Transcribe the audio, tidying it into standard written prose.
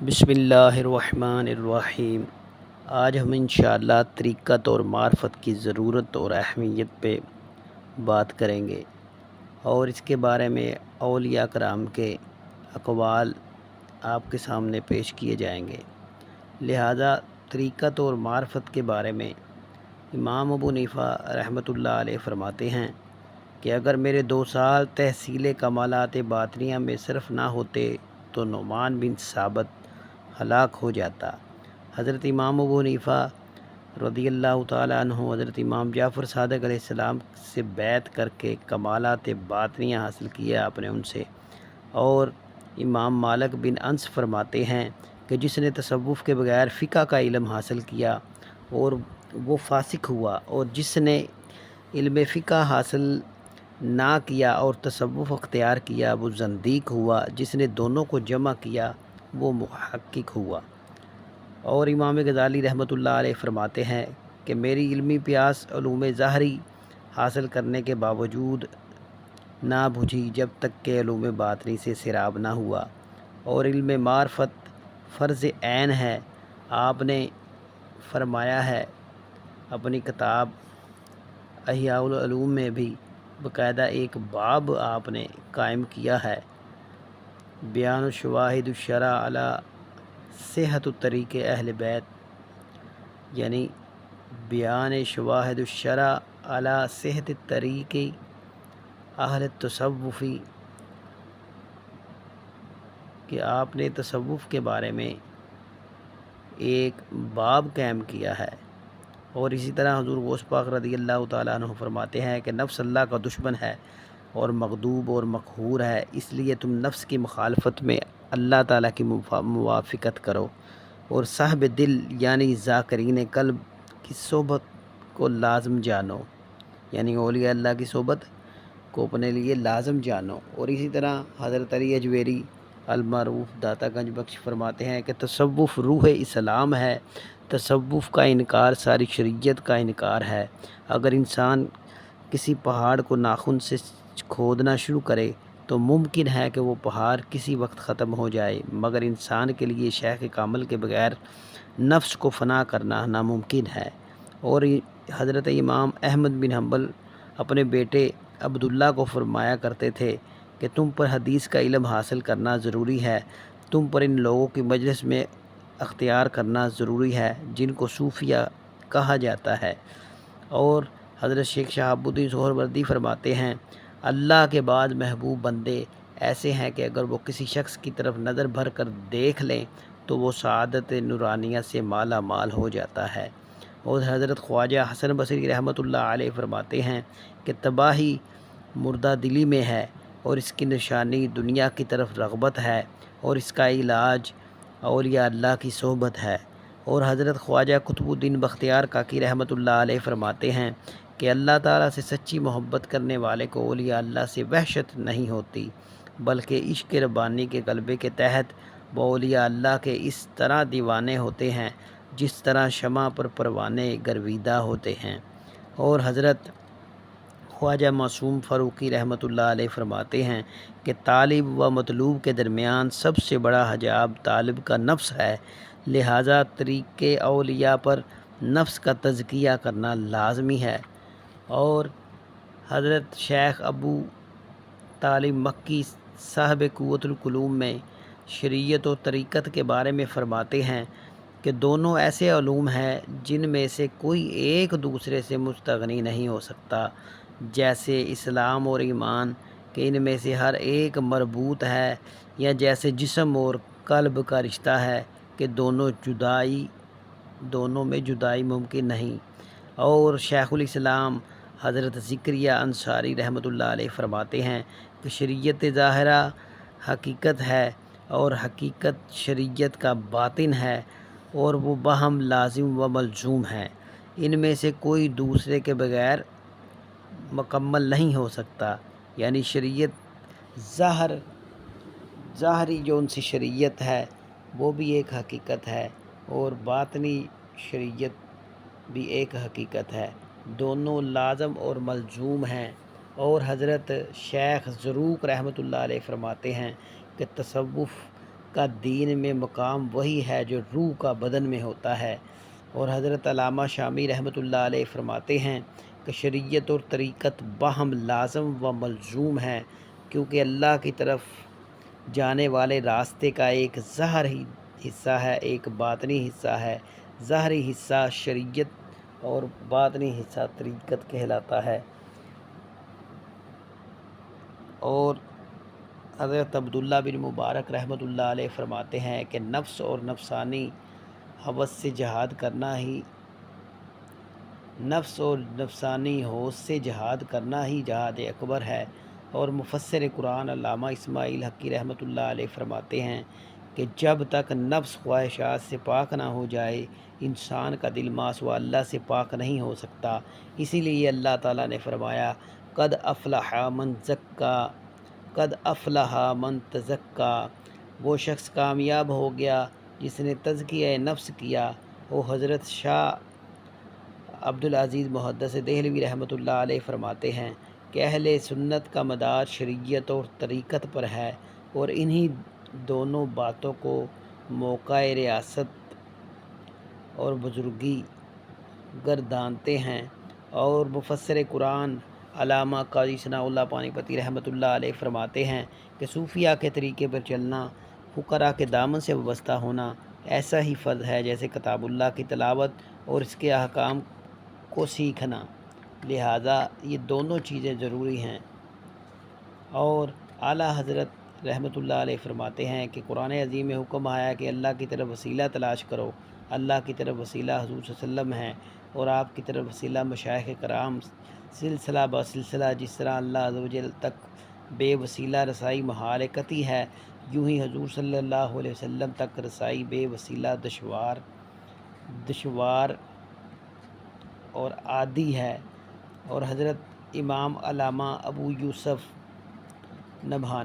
بسم اللہ الرحمن الرحیم۔ آج ہم انشاءاللہ طریقت اور معرفت کی ضرورت اور اہمیت پہ بات کریں گے، اور اس کے بارے میں اولیاء کرام کے اقوال آپ کے سامنے پیش کیے جائیں گے۔ لہذا طریقت اور معرفت کے بارے میں امام ابو حنیفہ رحمۃ اللہ علیہ فرماتے ہیں کہ اگر میرے 2 سال تحصیل کمالات باطنیہ میں صرف نہ ہوتے تو نعمان بن ثابت ہلاک ہو جاتا۔ حضرت امام ابو حنیفہ رضی اللہ تعالیٰ عنہ حضرت امام جعفر صادق علیہ السلام سے بیعت کر کے کمالات باطنیہ حاصل کیا آپ نے ان سے۔ اور امام مالک بن انس فرماتے ہیں کہ جس نے تصوف کے بغیر فقہ کا علم حاصل کیا اور وہ فاسق ہوا، اور جس نے علم فقہ حاصل نہ کیا اور تصوف اختیار کیا وہ زندیق ہوا، جس نے دونوں کو جمع کیا وہ محقق ہوا۔ اور امام غزالی رحمۃ اللہ علیہ فرماتے ہیں کہ میری علمی پیاس علوم ظاہری حاصل کرنے کے باوجود نہ بجھی جب تک کہ علوم باطنی سے سیراب نہ ہوا، اور علم معرفت فرض عین ہے۔ آپ نے فرمایا ہے اپنی کتاب احیاء العلوم میں بھی باقاعدہ ایک باب آپ نے قائم کیا ہے، بیان شواہد الشرع علی صحت الطریق اہل بیت، یعنی بیان شواہد الشرع علی صحت الطریق اہل تصوفی، کہ آپ نے تصوف کے بارے میں ایک باب قائم کیا ہے۔ اور اسی طرح حضور غوث پاک رضی اللہ تعالیٰ عنہ فرماتے ہیں کہ نفس اللہ کا دشمن ہے اور مغضوب اور مقہور ہے، اس لیے تم نفس کی مخالفت میں اللہ تعالیٰ کی موافقت کرو، اور صاحب دل یعنی ذاکرین قلب کی صحبت کو لازم جانو، یعنی اولیاء اللہ کی صحبت کو اپنے لیے لازم جانو۔ اور اسی طرح حضرت علی اجویری المعروف داتا گنج بخش فرماتے ہیں کہ تصوف روح اسلام ہے، تصوف کا انکار ساری شریعت کا انکار ہے۔ اگر انسان کسی پہاڑ کو ناخن سے کھودنا شروع کرے تو ممکن ہے کہ وہ پہاڑ کسی وقت ختم ہو جائے، مگر انسان کے لیے شیخ کامل کے بغیر نفس کو فنا کرنا ناممکن ہے۔ اور حضرت امام احمد بن حنبل اپنے بیٹے عبداللہ کو فرمایا کرتے تھے کہ تم پر حدیث کا علم حاصل کرنا ضروری ہے، تم پر ان لوگوں کی مجلس میں اختیار کرنا ضروری ہے جن کو صوفیہ کہا جاتا ہے۔ اور حضرت شیخ شہاب الدین سہروردی فرماتے ہیں اللہ کے بعد محبوب بندے ایسے ہیں کہ اگر وہ کسی شخص کی طرف نظر بھر کر دیکھ لیں تو وہ سعادت نورانیہ سے مالا مال ہو جاتا ہے۔ اور حضرت خواجہ حسن بصری رحمۃ اللہ علیہ فرماتے ہیں کہ تباہی مردہ دلی میں ہے، اور اس کی نشانی دنیا کی طرف رغبت ہے، اور اس کا علاج اولیاء اللہ کی صحبت ہے۔ اور حضرت خواجہ قطب الدین بختیار کاکی رحمۃ اللہ علیہ فرماتے ہیں کہ اللہ تعالیٰ سے سچی محبت کرنے والے کو اولیاء اللہ سے وحشت نہیں ہوتی، بلکہ عشق ربانی کے غلبے کے تحت وہ اولیاء اللہ کے اس طرح دیوانے ہوتے ہیں جس طرح شمع پر پروانے گرویدہ ہوتے ہیں۔ اور حضرت خواجہ معصوم فاروقی رحمۃ اللہ علیہ فرماتے ہیں کہ طالب و مطلوب کے درمیان سب سے بڑا حجاب طالب کا نفس ہے، لہٰذا طریق اولیاء پر نفس کا تزکیہ کرنا لازمی ہے۔ اور حضرت شیخ ابو طالب مکی صاحب قوت القلوم میں شریعت و طریقت کے بارے میں فرماتے ہیں کہ دونوں ایسے علوم ہیں جن میں سے کوئی ایک دوسرے سے مستغنی نہیں ہو سکتا، جیسے اسلام اور ایمان کہ ان میں سے ہر ایک مربوط ہے، یا جیسے جسم اور قلب کا رشتہ ہے کہ دونوں میں جدائی ممکن نہیں۔ اور شیخ الاسلام حضرت ذکریہ انصاری رحمۃ اللہ علیہ فرماتے ہیں کہ شریعت ظاہرہ حقیقت ہے اور حقیقت شریعت کا باطن ہے، اور وہ باہم لازم و ملزوم ہیں، ان میں سے کوئی دوسرے کے بغیر مکمل نہیں ہو سکتا۔ یعنی شریعت ظاہری جو ان سے شریعت ہے وہ بھی ایک حقیقت ہے، اور باطنی شریعت بھی ایک حقیقت ہے، دونوں لازم اور ملزوم ہیں۔ اور حضرت شیخ زروق رحمۃ اللہ علیہ فرماتے ہیں کہ تصوف کا دین میں مقام وہی ہے جو روح کا بدن میں ہوتا ہے۔ اور حضرت علامہ شامی رحمۃ اللہ علیہ فرماتے ہیں کہ شریعت اور طریقت باہم لازم و ملزوم ہیں، کیونکہ اللہ کی طرف جانے والے راستے کا ایک ظاہری حصہ ہے، ایک باطنی حصہ ہے۔ ظاہری حصہ شریعت اور باطنی حصہ طریقت کہلاتا ہے۔ اور حضرت عبداللہ بن مبارک رحمۃ اللہ علیہ فرماتے ہیں کہ نفس اور نفسانی ہوس سے جہاد کرنا ہی ہوش سے جہاد کرنا ہی جہاد اکبر ہے۔ اور مفسر قرآن علامہ اسماعیل حقی رحمۃ اللہ علیہ فرماتے ہیں کہ جب تک نفس خواہشات سے پاک نہ ہو جائے، انسان کا دل ماسوا اللہ سے پاک نہیں ہو سکتا۔ اسی لیے اللہ تعالیٰ نے فرمایا قد افلح من تزکا، وہ شخص کامیاب ہو گیا جس نے تزکیہ نفس کیا۔ وہ حضرت شاہ عبدالعزیز محدث دہلوی رحمۃ اللہ علیہ فرماتے ہیں کہ اہل سنت کا مدار شریعت اور طریقت پر ہے، اور انہی دونوں باتوں کو موقع ریاست اور بزرگی گردانتے ہیں۔ اور مفسر قرآن علامہ قاضی ثناء اللہ پانی پتی رحمۃ اللہ علیہ فرماتے ہیں کہ صوفیہ کے طریقے پر چلنا، فقراء کے دامن سے وابستہ ہونا ایسا ہی فرض ہے جیسے کتاب اللہ کی تلاوت اور اس کے احکام کو سیکھنا، لہٰذا یہ دونوں چیزیں ضروری ہیں۔ اور اعلیٰ حضرت رحمۃ اللہ علیہ فرماتے ہیں کہ قرآن عظیم میں حکم آیا کہ اللہ کی طرف وسیلہ تلاش کرو۔ اللہ کی طرف وسیلہ حضور صلی اللہ علیہ وسلم ہیں، اور آپ کی طرف وسیلہ مشائخ کرام سلسلہ با سلسلہ، جس طرح اللہ عز و جل تک بے وسیلہ رسائی محال قطعی ہے، یوں ہی حضور صلی اللہ علیہ وسلم تک رسائی بے وسیلہ دشوار اور عادی ہے۔ اور حضرت امام علامہ ابو یوسف نبہانی